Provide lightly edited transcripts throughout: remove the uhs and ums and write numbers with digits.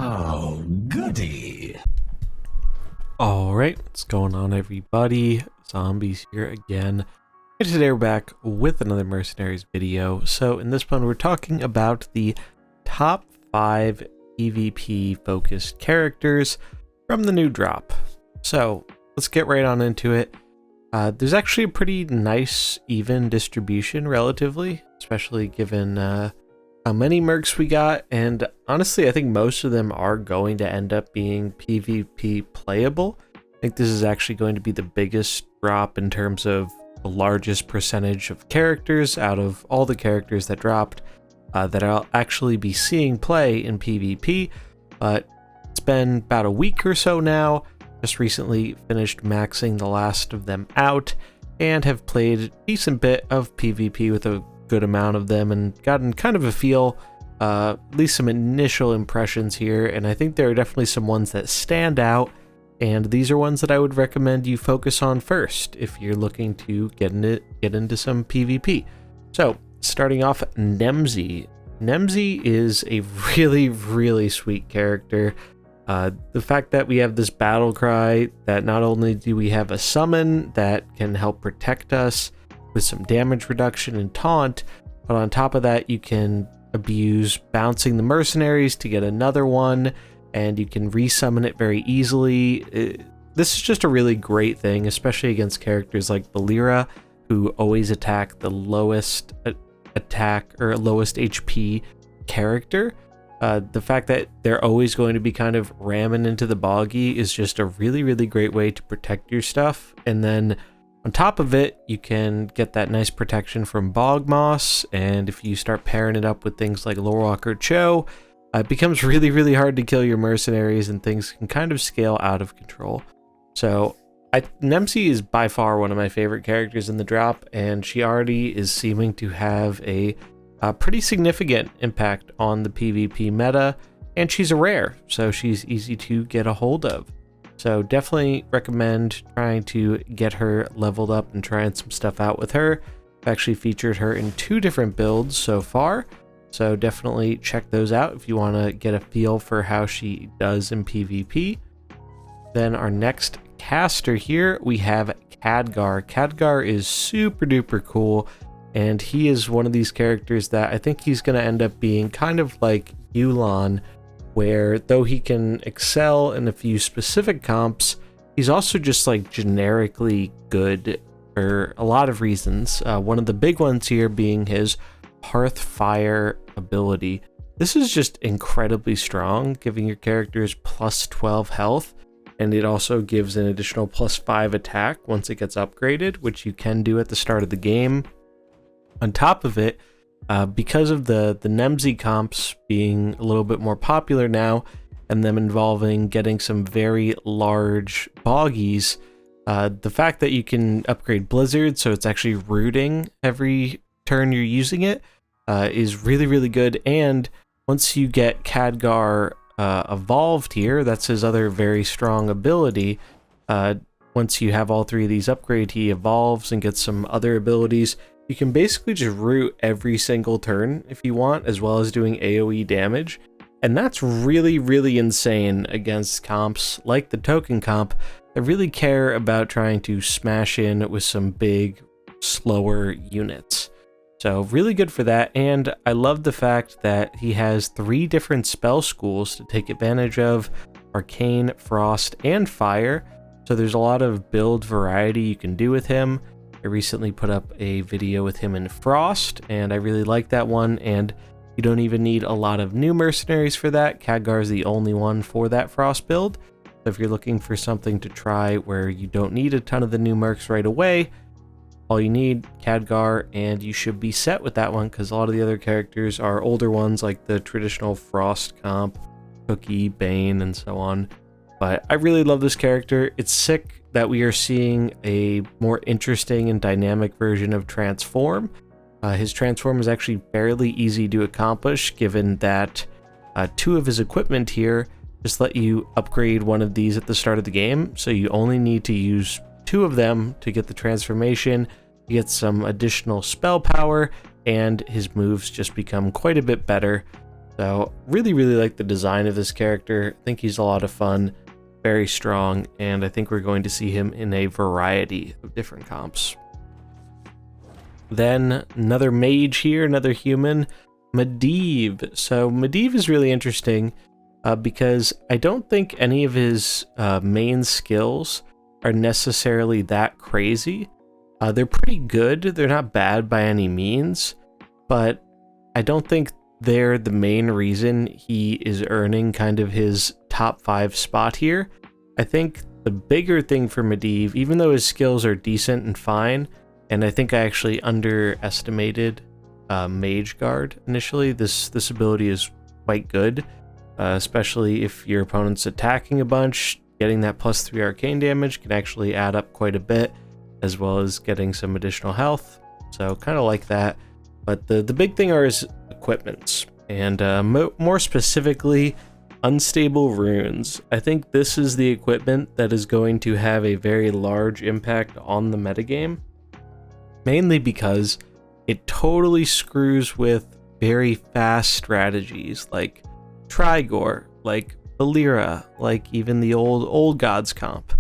Oh, goody. Alright, what's going on, everybody? Zombies here again. And today we're back with another Mercenaries video. So in this one we're talking about the top 5 PvP focused characters from the new drop. So let's get right on into it. There's actually a pretty nice even distribution relatively, especially given how many mercs we got, and honestly I think most of them are going to end up being PvP playable. I think this is actually going to be the biggest drop in terms of the largest percentage of characters out of all the characters that dropped that I'll actually be seeing play in PvP. But it's been about a week or so now. Just recently finished maxing the last of them out and have played a decent bit of PvP with a good amount of them and gotten kind of a feel, at least some initial impressions here, and I think there are definitely some ones that stand out, and these are ones that I would recommend you focus on first if you're looking to get into some PvP. So starting off, Nemsy. Nemsy is a really sweet character. The fact that we have this battle cry, that not only do we have a summon that can help protect us with some damage reduction and taunt, but on top of that you can abuse bouncing the mercenaries to get another one, and you can resummon it very easily. This is just a really great thing, especially against characters like Valeera, who always attack the lowest attack or lowest HP character. The fact that they're always going to be kind of ramming into the boggy is just a really great way to protect your stuff. And then on top of it, you can get that nice protection from bog moss, and if you start pairing it up with things like Lorewalker Cho, it becomes really hard to kill your mercenaries, and things can kind of scale out of control. So Nemsy is by far one of my favorite characters in the drop, and she already is seeming to have a pretty significant impact on the PvP meta, and she's a rare, so she's easy to get a hold of. So definitely recommend trying to get her leveled up and trying some stuff out with her. I've actually featured her in 2 different builds so far, so definitely check those out if you want to get a feel for how she does in PvP. Then our next caster here, we have Khadgar. Khadgar is super duper cool, and he is one of these characters that I think he's going to end up being kind of like Yu'lon, where though he can excel in a few specific comps, he's also just like generically good for a lot of reasons. One of the big ones here being his Hearthfire ability. This is just incredibly strong, giving your characters plus 12 health, and it also gives an additional plus 5 attack once it gets upgraded, which you can do at the start of the game. On top of it, because of the Nemsy comps being a little bit more popular now, and them involving getting some very large boggies, the fact that you can upgrade Blizzard so it's actually rooting every turn you're using it is really good. And once you get Khadgar evolved here, that's his other very strong ability. Once you have all 3 of these upgrades, he evolves and gets some other abilities. You can basically just root every single turn if you want, as well as doing AoE damage. And that's really insane against comps like the token comp that really care about trying to smash in with some big, slower units. So really good for that, and I love the fact that he has 3 different spell schools to take advantage of: Arcane, Frost, and Fire. So there's a lot of build variety you can do with him. I recently put up a video with him in Frost, and I really like that one, and you don't even need a lot of new mercenaries for that. Khadgar is the only one for that Frost build. So if you're looking for something to try where you don't need a ton of the new mercs right away, all you need, Khadgar, and you should be set with that one, because a lot of the other characters are older ones like the traditional Frost comp, Cookie, Bane, and so on. But I really love this character. It's sick that we are seeing a more interesting and dynamic version of Transform. His Transform is actually fairly easy to accomplish, given that 2 of his equipment here just let you upgrade one of these at the start of the game. So you only need to use 2 of them to get the transformation. You get some additional spell power, and his moves just become quite a bit better. So really, really like the design of this character. I think he's a lot of fun, very strong, and I think we're going to see him in a variety of different comps. Then another mage here, another human, Medivh. So Medivh is really interesting because I don't think any of his main skills are necessarily that crazy. They're pretty good. They're not bad by any means, but I don't think they're the main reason he is earning kind of his top 5 spot here. I think the bigger thing for Medivh, even though his skills are decent and fine, and I think I actually underestimated Mage Guard initially, this ability is quite good, especially if your opponent's attacking a bunch. Getting that +3 arcane damage can actually add up quite a bit, as well as getting some additional health, so kind of like that. But the big thing are his equipments, and more specifically, Unstable Runes. I think this is the equipment that is going to have a very large impact on the metagame, mainly because it totally screws with very fast strategies like Trigor, like Valeera, like even the old gods comp.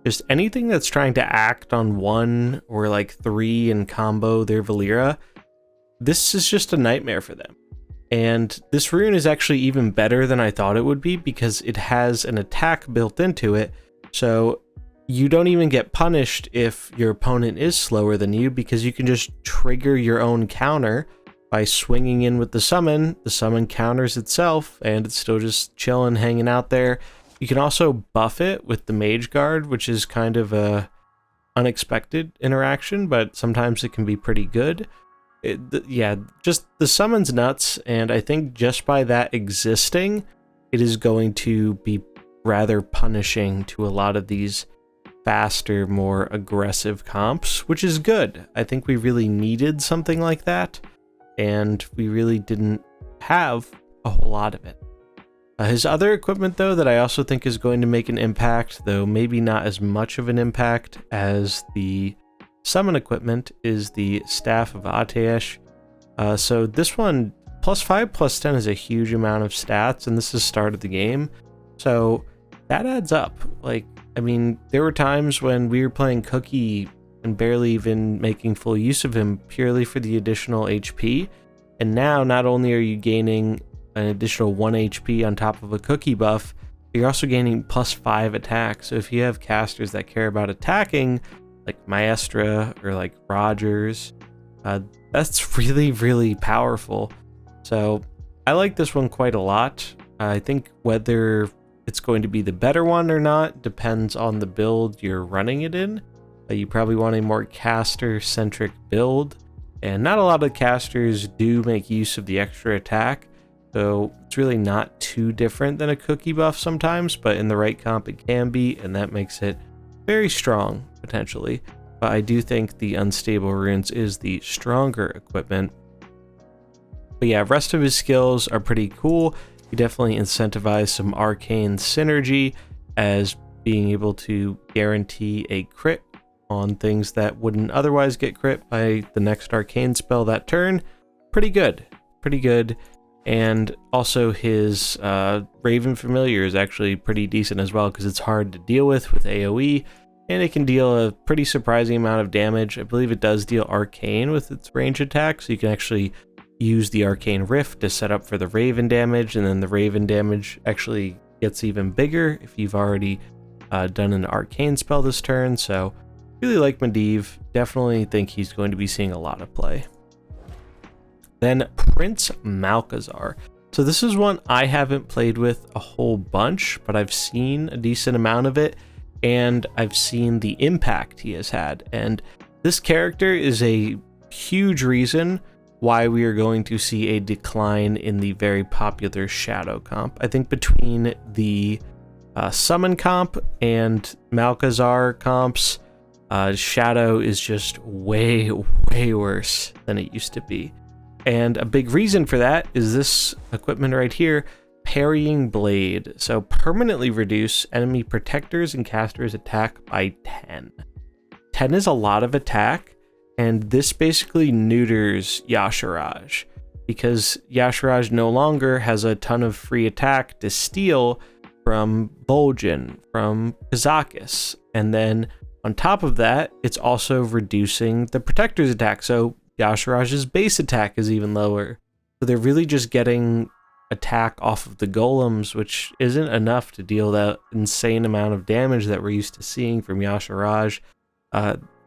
Just anything that's trying to act on 1 or like 3 and combo their Valeera, this is just a nightmare for them. And this rune is actually even better than I thought it would be because it has an attack built into it, so you don't even get punished if your opponent is slower than you, because you can just trigger your own counter by swinging in with the summon. The summon counters itself, and it's still just chilling, hanging out there. You can also buff it with the Mage Guard, which is kind of a unexpected interaction, but sometimes it can be pretty good. Yeah, just the summon's nuts, and I think just by that existing, it is going to be rather punishing to a lot of these faster, more aggressive comps, which is good. I think we really needed something like that, and we really didn't have a whole lot of it. His other equipment, though, that I also think is going to make an impact, though maybe not as much of an impact as the summon equipment, is the Staff of Atesh. So this one, +5, +10 is a huge amount of stats, and this is start of the game. So that adds up. Like, I mean, there were times when we were playing Cookie and barely even making full use of him purely for the additional HP. And now not only are you gaining an additional 1 HP on top of a Cookie buff, you're also gaining +5 attack. So if you have casters that care about attacking, like Maestra or like Rogers, that's really, really powerful. So I like this one quite a lot. I think whether it's going to be the better one or not depends on the build you're running it in. You probably want a more caster-centric build, and not a lot of casters do make use of the extra attack, so it's really not too different than a Cookie buff sometimes, but in the right comp it can be, and that makes it very strong, potentially. But I do think the Unstable Runes is the stronger equipment. But yeah, rest of his skills are pretty cool. He definitely incentivized some arcane synergy, as being able to guarantee a crit on things that wouldn't otherwise get crit by the next arcane spell that turn. Pretty good. And also his Raven Familiar is actually pretty decent as well, because it's hard to deal with AoE, and it can deal a pretty surprising amount of damage. I believe it does deal arcane with its range attack, so you can actually use the Arcane Rift to set up for the Raven damage, and then the Raven damage actually gets even bigger if you've already done an arcane spell this turn. So really like Medivh, definitely think he's going to be seeing a lot of play. Then Prince Malchezaar. So this is one I haven't played with a whole bunch, but I've seen a decent amount of it, and I've seen the impact he has had. And this character is a huge reason why we are going to see a decline in the very popular Shadow comp. I think between the Summon comp and Malchezaar comps, Shadow is just way worse than it used to be. And a big reason for that is this equipment right here, Parrying Blade. So permanently reduce enemy protectors and casters attack by 10. 10 is a lot of attack, and this basically neuters Y'Shaarj. because Y'Shaarj no longer has a ton of free attack to steal from Vol'jin, from Kazakus, and then on top of that, it's also reducing the Protector's attack, so Y'Shaarj's base attack is even lower. So they're really just getting attack off of the golems, which isn't enough to deal that insane amount of damage that we're used to seeing from Y'Shaarj.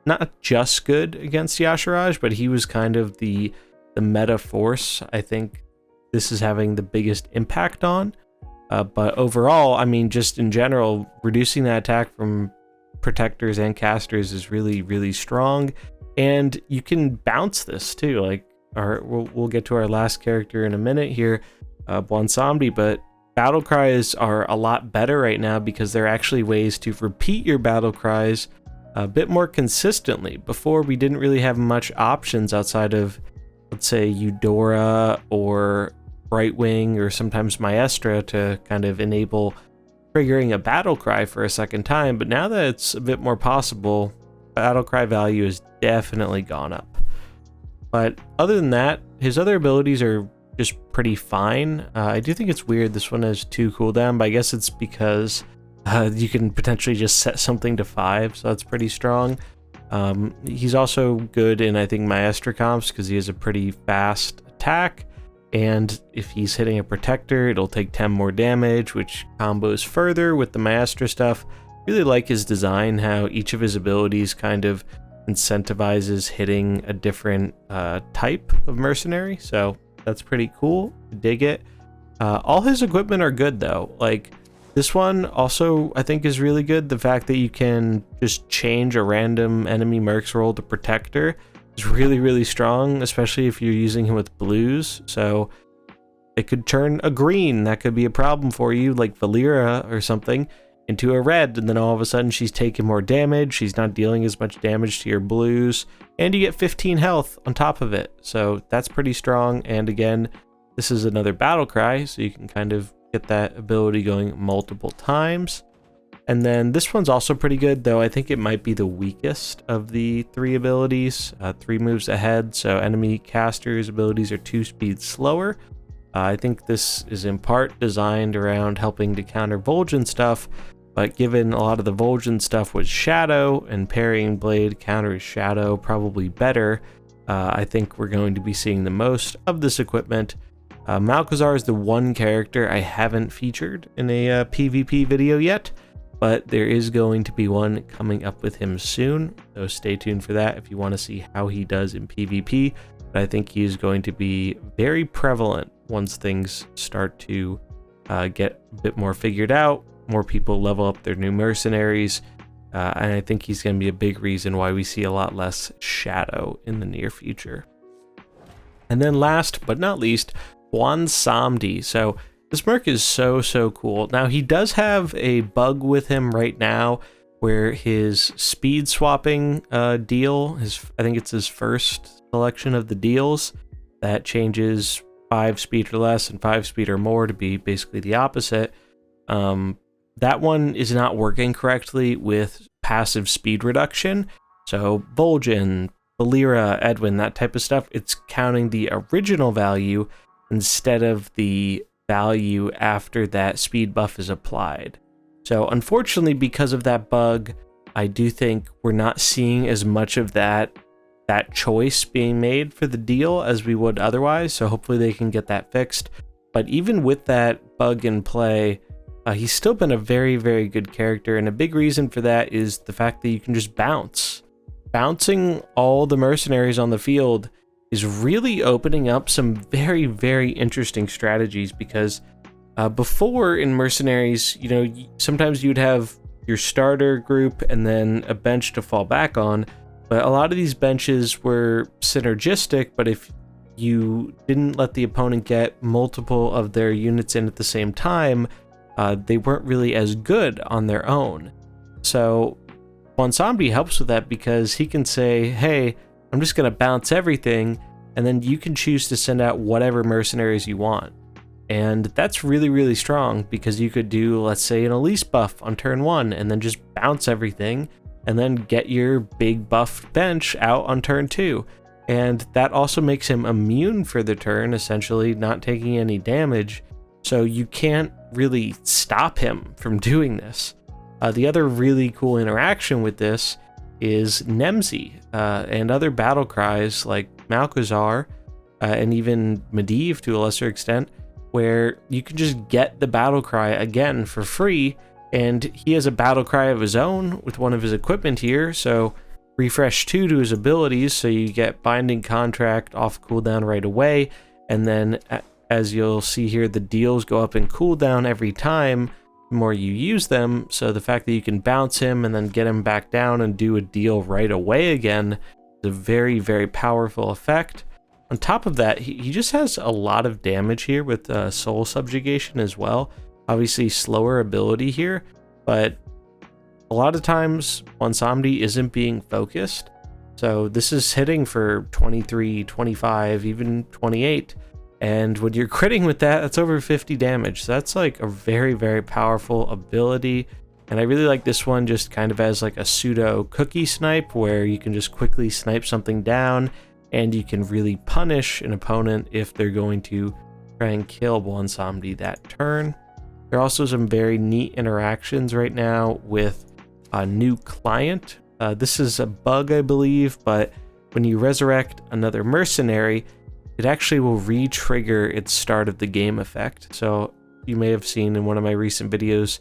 Not just good against Y'Shaarj, but he was kind of the meta force I think this is having the biggest impact on. But overall, I mean, just in general, reducing that attack from protectors and casters is really, really strong. And you can bounce this too. Like, we'll get to our last character in a minute here, Bwonsamdi, but battle cries are a lot better right now because there are actually ways to repeat your battle cries a bit more consistently. Before, we didn't really have much options outside of, let's say, Eudora or Brightwing or sometimes Maestra to kind of enable triggering a battle cry for a second time. But now that it's a bit more possible, battle cry value has definitely gone up. But other than that, his other abilities are just pretty fine. I do think it's weird this one has 2 cooldown, but I guess it's because you can potentially just set something to 5, so that's pretty strong. He's also good in, I think, Maestra comps because he has a pretty fast attack, and if he's hitting a protector, it'll take 10 more damage, which combos further with the Maestra stuff. Really like his design, how each of his abilities kind of incentivizes hitting a different type of mercenary, so that's pretty cool. Dig it. All his equipment are good though. Like, this one also I think is really good. The fact that you can just change a random enemy merc's roll to protector is really, really strong, especially if you're using him with blues. So it could turn a green, that could be a problem for you, like Valeera or something, into a red, and then all of a sudden she's taking more damage, she's not dealing as much damage to your blues, and you get 15 health on top of it. So that's pretty strong. And again, this is another battle cry, so you can kind of get that ability going multiple times. And then this one's also pretty good, though I think it might be the weakest of the 3 abilities. 3 moves ahead, so enemy casters' abilities are 2 speeds slower. I think this is in part designed around helping to counter Vol'jin stuff, but given a lot of the Vol'jin stuff was Shadow, and Parrying Blade counters Shadow probably better, I think we're going to be seeing the most of this equipment. Malchezaar is the one character I haven't featured in a PvP video yet, but there is going to be one coming up with him soon, so stay tuned for that if you want to see how he does in PvP. But I think he's going to be very prevalent once things start to get a bit more figured out, more people level up their new mercenaries, and I think he's going to be a big reason why we see a lot less Shadow in the near future. And then last but not least, Bwonsamdi. So this merc is so cool. Now he does have a bug with him right now where his speed swapping deal, I think it's his first selection of the deals, that changes 5 speed or less and 5 speed or more to be basically the opposite. That one is not working correctly with passive speed reduction. So Vol'jin, Valeera, Edwin, that type of stuff, it's counting the original value instead of the value after that speed buff is applied. So unfortunately, because of that bug, I do think we're not seeing as much of that choice being made for the deal as we would otherwise. So hopefully they can get that fixed. But even with that bug in play, he's still been a very, very good character. And a big reason for that is the fact that you can just bounce. Bouncing all the mercenaries on the field is really opening up some very, very interesting strategies, because before in mercenaries, you know, sometimes you'd have your starter group and then a bench to fall back on, but a lot of these benches were synergistic, but if you didn't let the opponent get multiple of their units in at the same time, they weren't really as good on their own. So Bwonsamdi helps with that because he can say, hey, I'm just going to bounce everything, and then you can choose to send out whatever mercenaries you want. And that's really, really strong because you could do, let's say, an Elise buff on turn 1 and then just bounce everything and then get your big buff bench out on turn 2. and that also makes him immune for the turn, essentially not taking any damage, so you can't really stop him from doing this. The other really cool interaction with this is Nemsy and other battle cries like Malchezaar and even Medivh to a lesser extent, where you can just get the battle cry again for free, and he has a battle cry of his own with one of his equipment here, so refresh 2 to his abilities, so you get Binding Contract off cooldown right away, and then as you'll see here, the deals go up in cooldown every time the more you use them, so the fact that you can bounce him and then get him back down and do a deal right away again is a very, very powerful effect. On top of that, he just has a lot of damage here with Soul Subjugation as well. Obviously slower ability here, but a lot of times Bwonsamdi isn't being focused, so this is hitting for 23, 25, even 28. And when you're critting with that, that's over 50 damage. So that's like a very, very powerful ability. And I really like this one just kind of as like a pseudo cookie snipe, where you can just quickly snipe something down and you can really punish an opponent if they're going to try and kill Bwonsamdi that turn. There are also some very neat interactions right now with a new client. This is a bug, I believe, but when you resurrect another mercenary, it actually will re-trigger its start of the game effect. So you may have seen in one of my recent videos,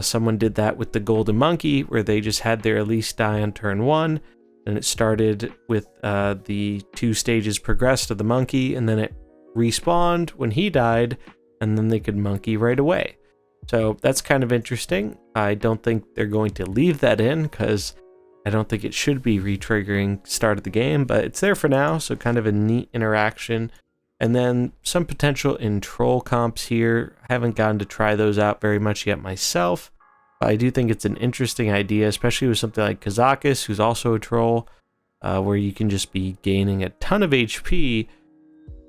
someone did that with the Golden Monkey, where they just had their Elise die on turn 1, and it started with the 2 stages progressed of the monkey, and then it respawned when he died, and then they could monkey right away. So that's kind of interesting. I don't think they're going to leave that in, because I don't think it should be re-triggering start of the game, but it's there for now, so kind of a neat interaction. And then some potential in troll comps here. I haven't gotten to try those out very much yet myself, but I do think it's an interesting idea, especially with something like Kazakus, who's also a troll, where you can just be gaining a ton of HP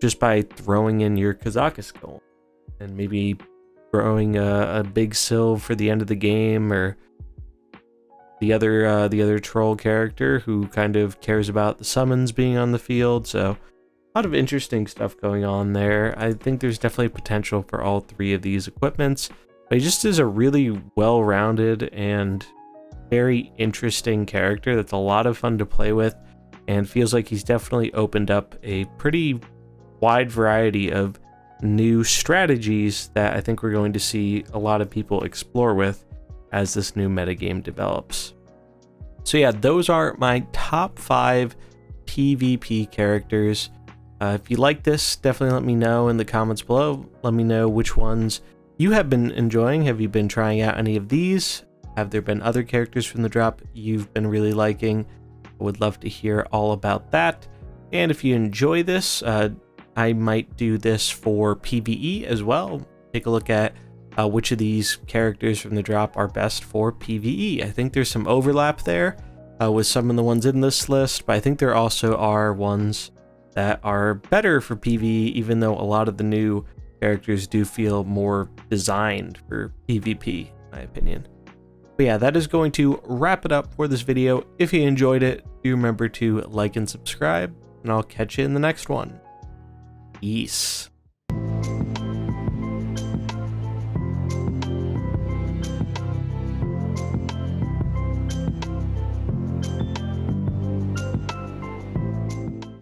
just by throwing in your Kazakus Golem, and maybe throwing a big Sylve for the end of the game, or the other troll character who kind of cares about the summons being on the field. So a lot of interesting stuff going on there. I think there's definitely potential for all 3 of these equipments, but he just is a really well-rounded and very interesting character that's a lot of fun to play with, and feels like he's definitely opened up a pretty wide variety of new strategies that I think we're going to see a lot of people explore with as this new metagame develops. So yeah, those are my top 5 PvP characters. If you like this, definitely let me know in the comments below. Let me know which ones you have been enjoying. Have you been trying out any of these? Have there been other characters from the drop you've been really liking? I would love to hear all about that. And if you enjoy this, I might do this for PvE as well. Take a look at which of these characters from the drop are best for PvE. I think there's some overlap there with some of the ones in this list, but I think there also are ones that are better for PvE, even though a lot of the new characters do feel more designed for PvP, in my opinion. But yeah, that is going to wrap it up for this video. If you enjoyed it, do remember to like and subscribe, and I'll catch you in the next one. Peace.